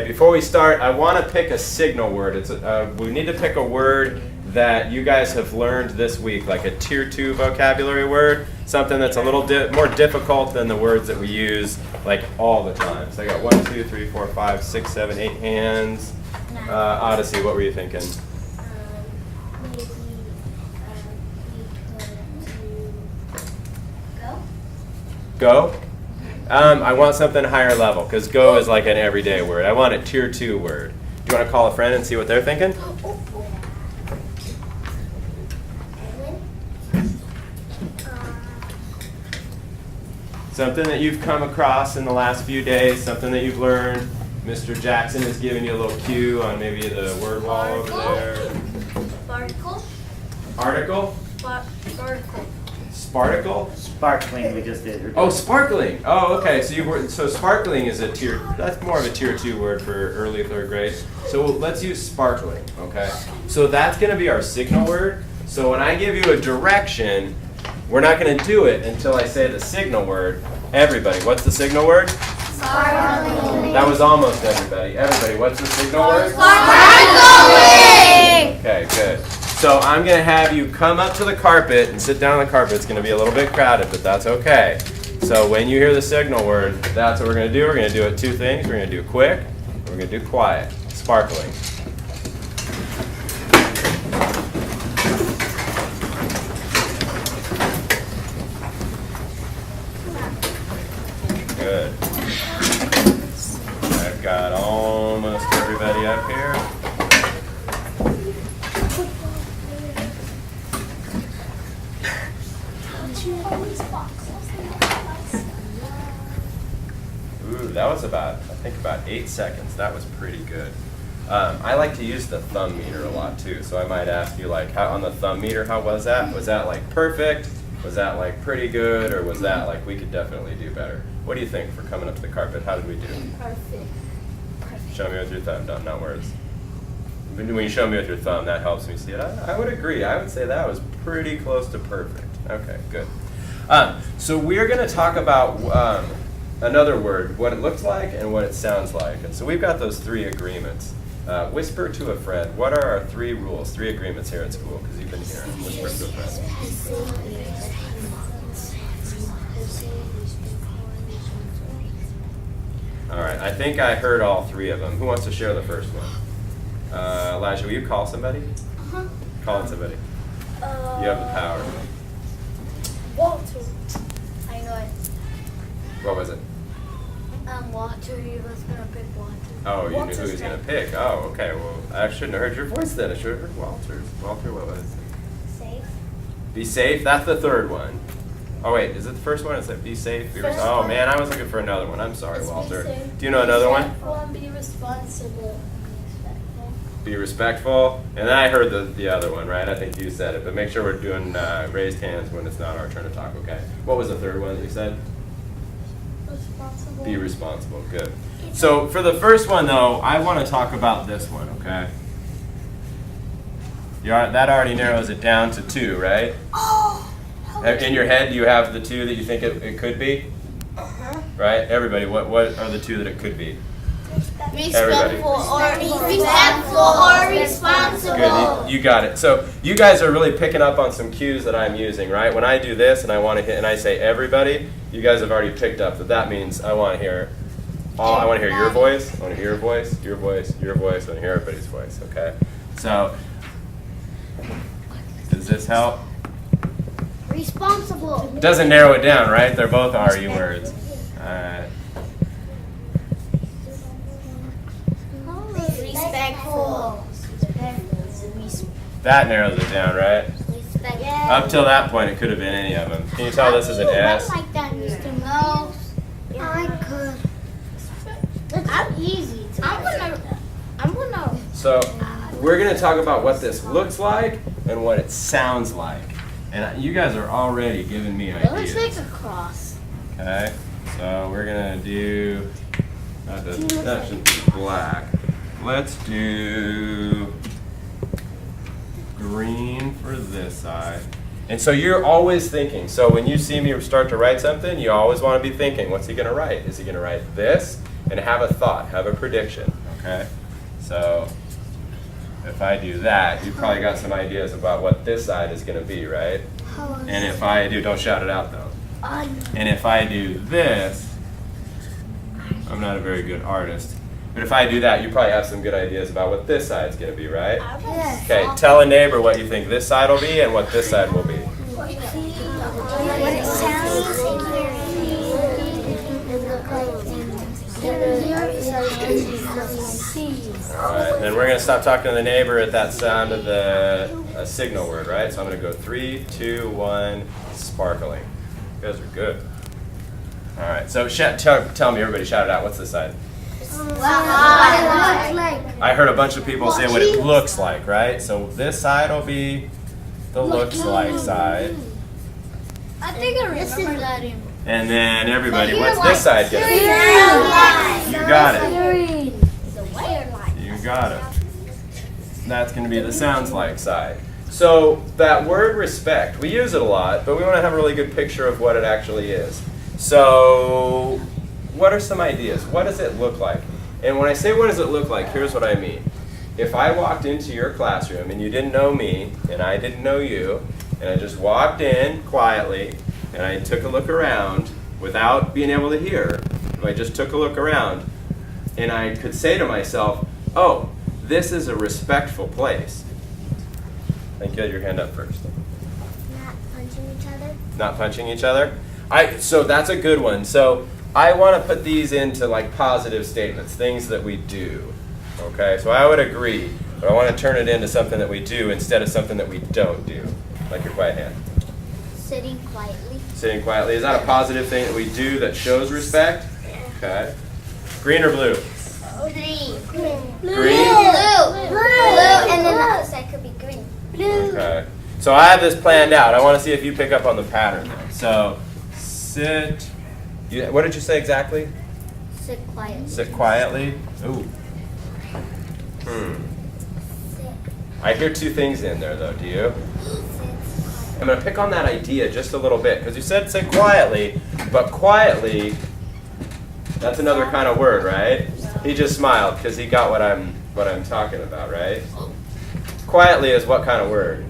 Before we start, I want to pick a signal word. We need to pick a word that you guys have learned this week, like a tier 2 vocabulary word, something that's a little more difficult than the words that we use like all the time. So I got 1, 2, 3, 4, 5, 6, 7, 8 hands. Odyssey, what were you thinking? Maybe we could do Go? I want something higher level, because go is like an everyday word. I want a tier 2 word. Do you want to call a friend and see what they're thinking? Something that you've come across in the last few days, something that you've learned. Mr. Jackson is giving you a little cue on maybe the word wall over there. Sparkle. Article? Sparkle. Sparticle? Sparkling, we just did. Oh, sparkling. Oh, okay. So sparkling is that's more of a tier 2 word for early 3rd grade. So let's use sparkling, okay? So that's going to be our signal word. So when I give you a direction, we're not going to do it until I say the signal word. Everybody, what's the signal word? Sparkling. That was almost everybody. Everybody, what's the signal word? Sparkling. Okay, good. So I'm going to have you come up to the carpet and sit down on the carpet. It's going to be a little bit crowded, but that's okay. So when you hear the signal word, that's what we're going to do. We're going to do it 2 things. We're going to do quick, and we're going to do quiet. Sparkling. Good. I've got almost everybody up here. Ooh, that was about 8 seconds. That was pretty good. I like to use the thumb meter a lot too, so I might ask you like, how on the thumb meter, how was that? Was that like perfect? Was that like pretty good? Or was that like we could definitely do better? What do you think for coming up to the carpet? How did we do? Perfect. Show me with your thumb, not words. When you show me with your thumb, that helps me see it. I would agree. I would say that was pretty close to perfect. Okay, good. So we're going to talk about another word, what it looks like and what it sounds like. And so we've got those 3 agreements. Whisper to a friend. What are our 3 rules, 3 agreements here at school? Because you've been here. Whisper to a friend. All right, I think I heard all 3 of them. Who wants to share the first one? Elijah, will you call somebody? Call somebody. You have the power. Walter. I know it. What was it? Walter, he was gonna pick Walter. Oh, you knew who he was going to pick. Oh, okay. Well, I shouldn't have heard your voice then. I should have heard Walter's. Walter, what was it? Safe. Be safe. That's the 3rd one. Oh, wait. Is it the first one? Is it be safe? Oh, man. I was looking for another one. I'm sorry, Walter. Do you know another one? Be responsible. Be respectful. And then I heard the other one, right? I think you said it. But make sure we're doing raised hands when it's not our turn to talk, okay? What was the 3rd one that you said? Responsible. Be responsible. Good. So for the first one, though, I want to talk about this one, okay? That already narrows it down to 2, right? Oh. In your head, do you have the 2 that you think it could be? Right? Everybody, what are the 2 that it could be? Respectful or responsible. Good, you got it. So you guys are really picking up on some cues that I'm using, right? When I do this and I want to hit and I say everybody, you guys have already picked up that means I want to hear I want to hear your voice. I want to hear your voice, your voice, your voice. I want to hear everybody's voice. Okay. So does this help? Responsible. It doesn't narrow it down, right? They're both RU words. Respectful. That narrows it down, right? Yeah. Up till that point, it could have been any of them. Can you tell this is an S? Like that, Mr. No. I could. I'm easy. I'm gonna. So we're going to talk about what this looks like and what it sounds like. And you guys are already giving me It ideas. looks like a cross. Okay, so we're going to do, that should be black. Let's do green for this side. And so you're always thinking. So when you see me start to write something, you always want to be thinking, what's he going to write? Is he going to write this? And have a thought, have a prediction. Okay? So if I do that, you probably got some ideas about what this side is going to be, right? And if I do, don't shout it out though. And if I do this, I'm not a very good artist, but if I do that, you probably have some good ideas about what this side's going to be, right? Okay, tell a neighbor what you think this side will be and what this side will be. Alright, and then we're going to stop talking to the neighbor at that sound of the signal word, right? So I'm going to go 3, 2, 1, sparkling. You guys are good. Alright, so tell me, everybody shout it out. What's this side? I heard a bunch of people say what it looks like, right? So this side will be the looks like side. I think I remember that in. And then everybody, what's this side gonna be? You got it. You got it. That's gonna be the sounds like side. So that word respect, we use it a lot, but we want to have a really good picture of what it actually is. So what are some ideas? What does it look like? And when I say what does it look like, here's what I mean. If I walked into your classroom and you didn't know me and I didn't know you, and I just walked in quietly and I took a look around without being able to hear, if I just took a look around and I could say to myself, oh, this is a respectful place. I think you had your hand up first. Not punching each other. Not punching each other? So that's a good one. So I want to put these into like positive statements, things that we do. Okay, so I would agree, but I want to turn it into something that we do instead of something that we don't do. Like your quiet hand. Sitting quietly. Sitting quietly. Is that a positive thing that we do that shows respect? Okay. Green or blue? Green. Green? Blue. And then the other side could be green. Okay. So I have this planned out. I want to see if you pick up on the pattern now. So sit. What did you say exactly? Sit quietly. Sit quietly. Ooh. I hear two things in there though, do you? I'm going to pick on that idea just a little bit because you said sit quietly, but quietly, that's another kind of word, right? He just smiled because he got what I'm talking about, right? Quietly is what kind of word?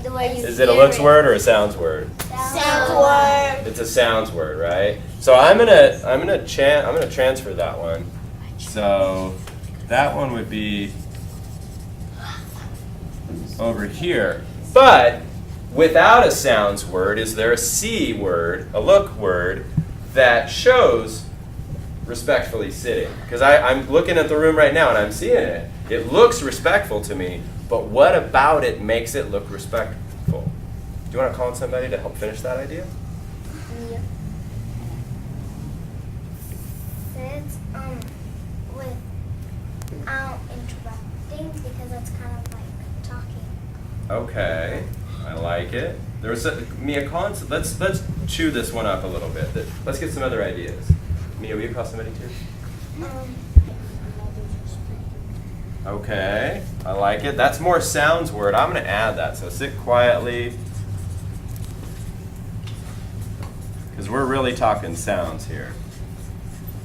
The way you Is it a looks word or a sounds word? Sounds word. It's a sounds word, right? So I'm gonna transfer that one. So that one would be over here. But without a sounds word, is there a see word, a look word, that shows respectfully sitting? Because I'm looking at the room right now and I'm seeing it. It looks respectful to me, but what about it makes it look respectful? Do you want to call on somebody to help finish that idea? Yeah. Sit without interrupting because that's kind of like talking. Okay, I like it. There's Mia, let's chew this one up a little bit. Let's get some other ideas. Mia, will you call somebody too? Okay, I like it. That's more sounds word. I'm going to add that. So sit quietly. Because we're really talking sounds here.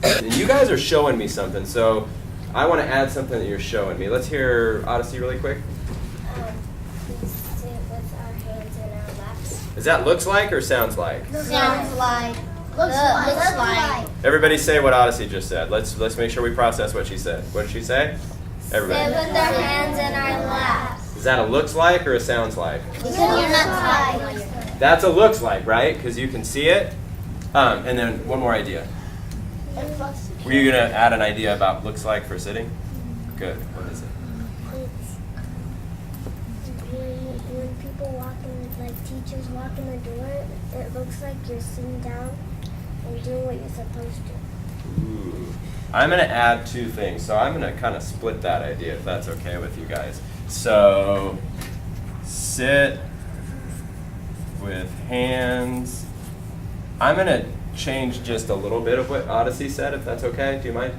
And you guys are showing me something, so I want to add something that you're showing me. Let's hear Odyssey really quick. We sit with our hands in our laps. Is that looks like or sounds like? Sounds like. Looks like. Everybody say what Odyssey just said. Let's make sure we process what she said. What did she say? Everybody. Sit with our hands in our laps. Is that a looks like or a sounds like? Because you're not talking. That's a looks like, right? Because you can see it. And then one more idea. Were you going to add an idea about looks like for sitting? Good. What is it? When people walk in, like teachers walk in the door, it looks like you're sitting down and doing what you're supposed to. Ooh. I'm going to add two things. So I'm going to kind of split that idea if that's okay with you guys. So sit with hands. I'm going to change just a little bit of what Odyssey said, if that's okay. Do you mind?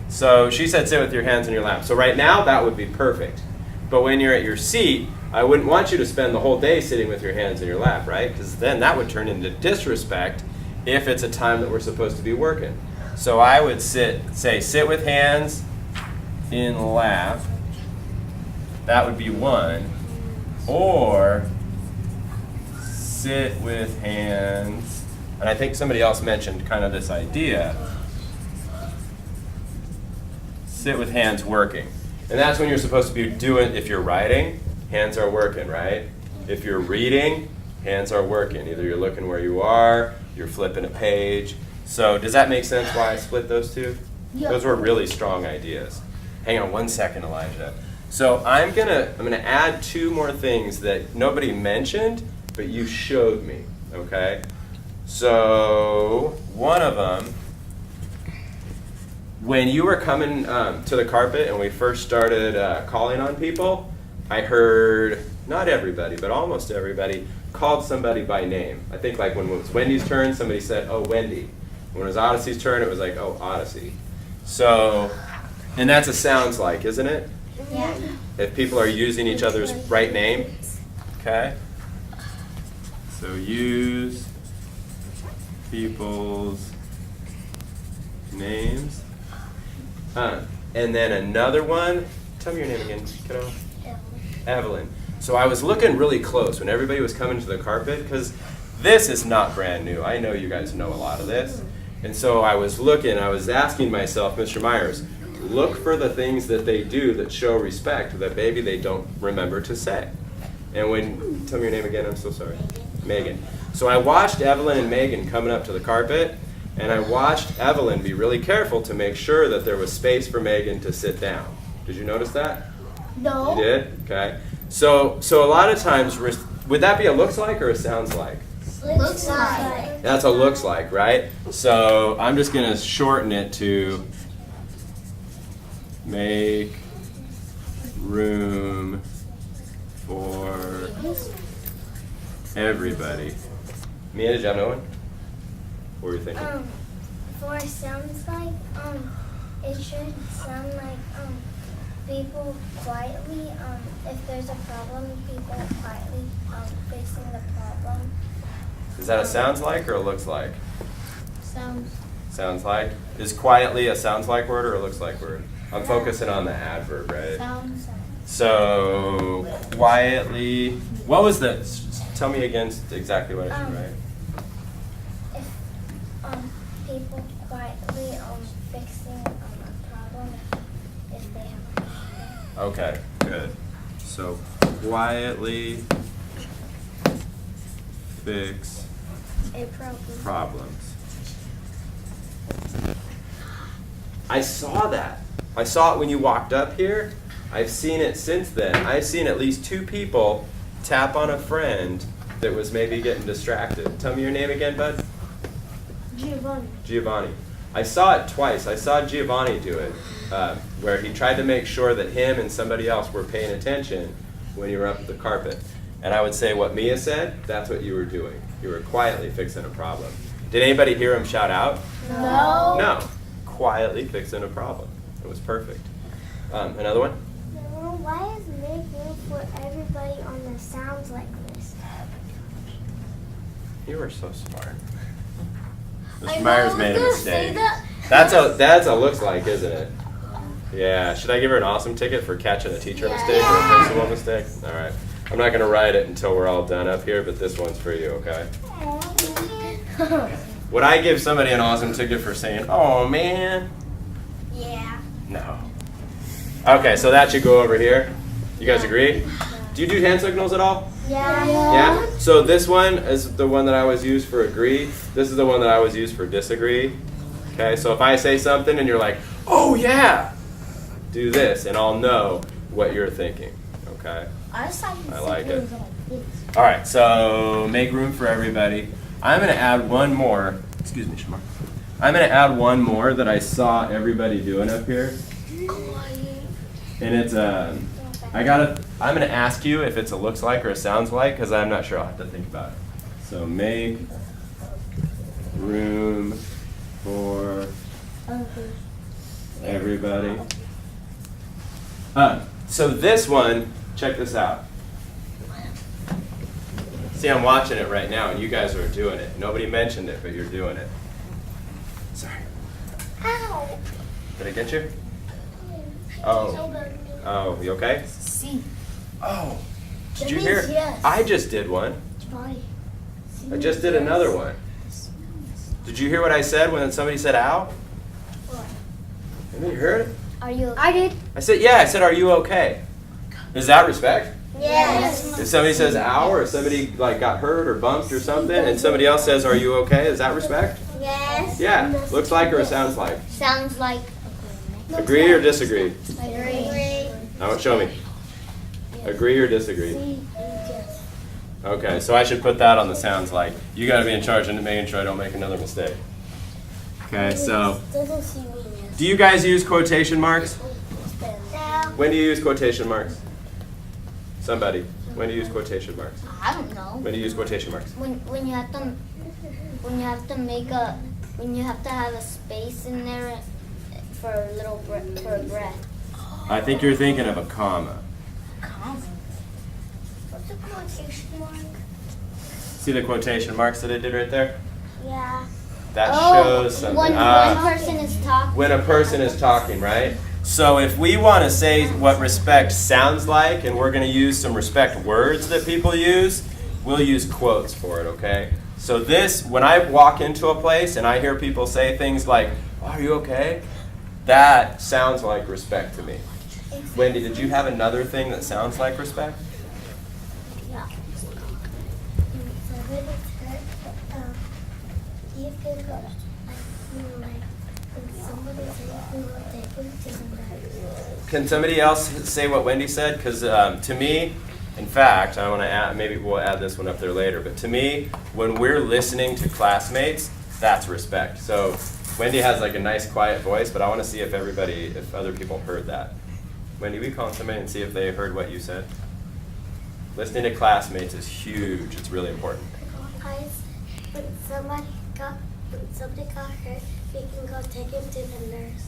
So she said sit with your hands in your lap. So right now that would be perfect. But when you're at your seat, I wouldn't want you to spend the whole day sitting with your hands in your lap, right? Because then that would turn into disrespect if it's a time that we're supposed to be working. So I would say sit with hands in lap. That would be one. Or sit with hands. And I think somebody else mentioned kind of this idea. Sit with hands working. And that's when you're supposed to be doing, if you're writing, hands are working, right? If you're reading, hands are working. Either you're looking where you are, you're flipping a page. So does that make sense why I split those two? Yeah. Those were really strong ideas. Hang on one second, Elijah. So I'm gonna add two more things that nobody mentioned, but you showed me, okay? So one of them, when you were coming to the carpet and we first started calling on people, I heard, not everybody, but almost everybody, called somebody by name. I think like when it was Wendy's turn, somebody said, oh, Wendy. When it was Odyssey's turn, it was like, oh, Odyssey. So, and that's a sounds like, isn't it? Yeah. If people are using each other's right name, okay? So use people's names. And then another one, tell me your name again, kiddo. Evelyn. So I was looking really close when everybody was coming to the carpet, because this is not brand new. I know you guys know a lot of this. And so I was looking, I was asking myself, Mr. Myers, look for the things that they do that show respect that maybe they don't remember to say. And when, tell me your name again, I'm so sorry. Megan. So I watched Evelyn and Megan coming up to the carpet, and I watched Evelyn be really careful to make sure that there was space for Megan to sit down. Did you notice that? No. You did? Okay. So a lot of times, would that be a looks like or a sounds like? Looks like. That's a looks like, right? So I'm just going to shorten it to make room for everybody. Mia, did you have no one? What were you thinking? For sounds like, it should sound like, people quietly, if there's a problem, people quietly, fixing the problem. Is that a sounds like or a looks like? Sounds. Sounds like. Is quietly a sounds like word or a looks like word? I'm focusing on the adverb, right? Sounds. So quietly, what was the, tell me again exactly what I should write. If, people quietly, fixing, a problem if they have a problem. Okay, good. So quietly fix A problem. problems. I saw that. I saw it when you walked up here. I've seen it since then. I've seen at least two people tap on a friend that was maybe getting distracted. Tell me your name again, bud. Giovanni. Giovanni. I saw it twice. I saw Giovanni do it, where he tried to make sure that him and somebody else were paying attention when you were up at the carpet. And I would say what Mia said, that's what you were doing. You were quietly fixing a problem. Did anybody hear him shout out? No. No. Quietly fixing a problem. It was perfect. Another one? Why is make room for everybody on the sounds like this? You were so smart. I Mr. know, Myers I made a was gonna say mistake. that. That's a looks like, isn't it? Yeah. Should I give her an awesome ticket for catching a teacher mistake or a principal mistake? All right. I'm not going to write it until we're all done up here, but this one's for you, okay? Would I give somebody an awesome ticket for saying, oh, man? Yeah. No. Okay, so that should go over here. You guys agree? Do you do hand signals at all? Yeah. Yeah? So this one is the one that I always use for agree. This is the one that I always use for disagree. Okay, so if I say something and you're like, oh, yeah, do this, and I'll know what you're thinking, okay? I like it. All right, so make room for everybody. I'm going to add one more. Excuse me, Shamar. I'm going to add one more that I saw everybody doing up here. And it's I'm going to ask you if it's a looks like or a sounds like, because I'm not sure. I'll have to think about it. So make room for everybody. So this one, check this out. See, I'm watching it right now, and you guys are doing it. Nobody mentioned it, but you're doing it. Sorry. Ow. Did I get you? Oh, you okay? C. Oh, did That you means hear? yes. I just did one. I just did another one. Did you hear what I said when somebody said ow? Have you heard it? Are you? I did. I said, yeah, I said, are you okay? Is that respect? Yes. If somebody says ow, or if somebody like got hurt or bumped or something, and somebody else says, are you okay? Is that respect? Yes. Yeah. Looks like or sounds like? Sounds like. Agree or disagree? Agree. Now show me. Agree or disagree? Okay, so I should put that on the sounds like. You got to be in charge of making sure I don't make another mistake. Okay, so do you guys use quotation marks? When do you use quotation marks? Somebody. When do you use quotation marks? I don't know. When do you use quotation marks? When you have to make a when you have to have a space in there for a little for a breath. I think you're thinking of a comma. What's a quotation mark? See the quotation marks that I did right there? Yeah. That shows something. When one person is talking. When a person is talking, right? So if we want to say what respect sounds like, and we're going to use some respect words that people use, we'll use quotes for it, okay? So this, when I walk into a place and I hear people say things like, oh, are you okay? That sounds like respect to me. Wendy, did you have another thing that sounds like respect? Yeah. Can somebody else say what Wendy said? Because to me, in fact, I want to add, maybe we'll add this one up there later, but to me, when we're listening to classmates, that's respect. So Wendy has like a nice quiet voice, but I want to see if other people heard that. Wendy, will you call somebody and see if they heard what you said? Listening to classmates is huge. It's really important. When somebody got hurt, we can go take him to the nurse.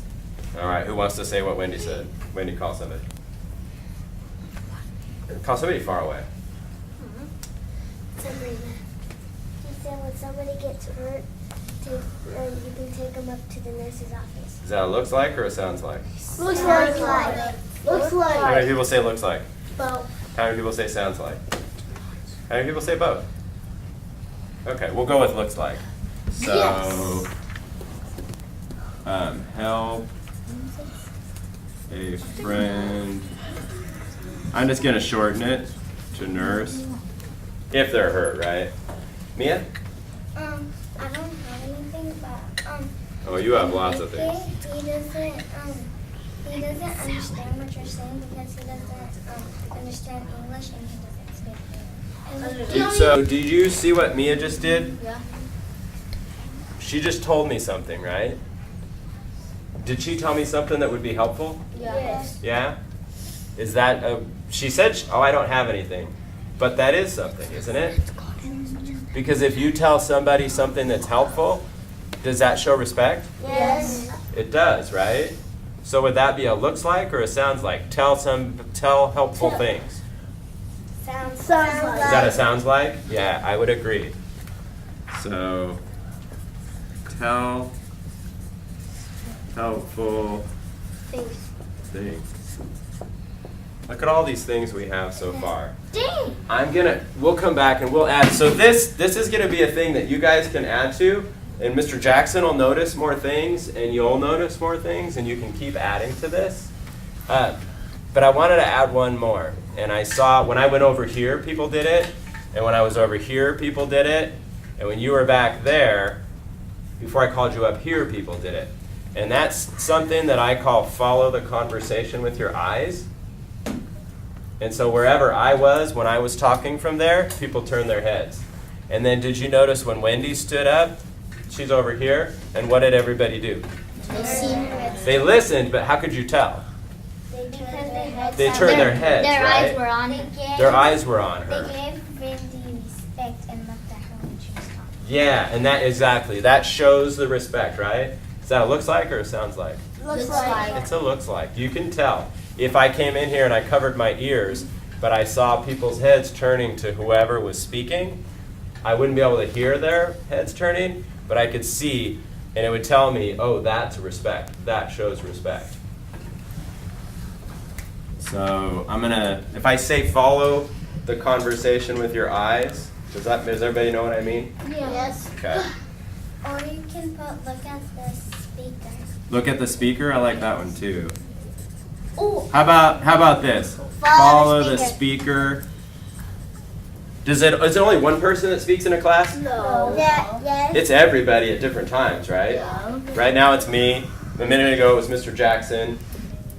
All right, who wants to say what Wendy said? Wendy, call somebody. Call somebody far away. Sabrina. She said when somebody gets hurt, you can take them up to the nurse's office. Is that a looks like or a sounds like? Looks like. Looks How many people say looks like? Both. How many people say sounds like? How many people say both? Okay, we'll go with looks like. So, help a friend. I'm just gonna shorten it to nurse if they're hurt, right? Mia? I don't have anything, but Oh, you have lots of things. He doesn't understand what you're saying because he doesn't understand English and he doesn't speak English. So, did you see what Mia just did? Yeah. She just told me something, right? Did she tell me something that would be helpful? Yes. Yeah? Is that, she said, oh, I don't have anything. But that is something, isn't it? Because if you tell somebody something that's helpful, does that show respect? Yes. It does, right? So would that be a looks like or a sounds like? Tell helpful things. Sounds Is that a sounds like? Yeah, I would agree. So, tell helpful things. Look at all these things we have so far. Dang. We'll come back and we'll add. So this is gonna be a thing that you guys can add to, and Mr. Jackson will notice more things, and you'll notice more things, and you can keep adding to this. But I wanted to add one more, and I saw when I went over here, people did it, and when I was over here, people did it, and when you were back there, before I called you up here, people did it. And that's something that I call follow the conversation with your eyes. And so wherever I was, when I was talking from there, people turned their heads. And then did you notice when Wendy stood up, she's over here, and what did everybody do? They listened, but how could you tell? They turned their heads, Their right? eyes were on it. Their eyes were on They her. gave Wendy respect and looked at her when she was talking. Yeah, and that shows the respect, right? Is that a looks like or a sounds like? Looks like. It's a looks like. You can tell. If I came in here and I covered my ears, but I saw people's heads turning to whoever was speaking, I wouldn't be able to hear their heads turning, but I could see, and it would tell me, oh, that's respect. That shows respect. So I'm gonna, if I say follow the conversation with your eyes, does everybody know what I mean? Yes. Okay. Or you can look at the speaker. Look at the speaker. I like that one too. Oh. How about this? Follow the the speaker. Is it only one person that speaks in a class? No. Yeah, yes. It's everybody at different times, right? Yeah. Right now it's me. A minute ago it was Mr. Jackson.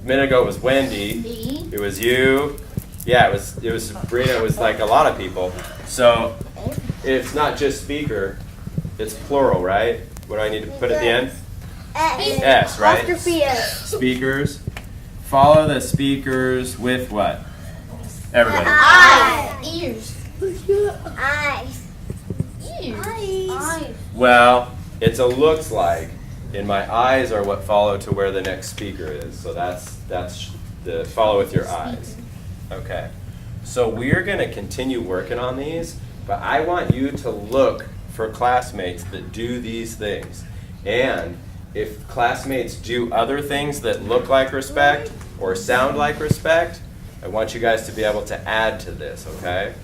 A minute ago it was Wendy. Me. It was you. Yeah, it was Sabrina. It was like a lot of people. So it's not just speaker. It's plural, right? What do I need to put at the end? S, right? Apostrophe S. Speakers. Follow the speakers with what? Everybody. Eyes. Ears. Eyes. Eyes. Well, it's a looks like. And my eyes are what follow to where the next speaker is. So that's the follow with your eyes. Okay. So we're going to continue working on these, but I want you to look for classmates that do these things. And if classmates do other things that look like respect or sound like respect, I want you guys to be able to add to this, okay?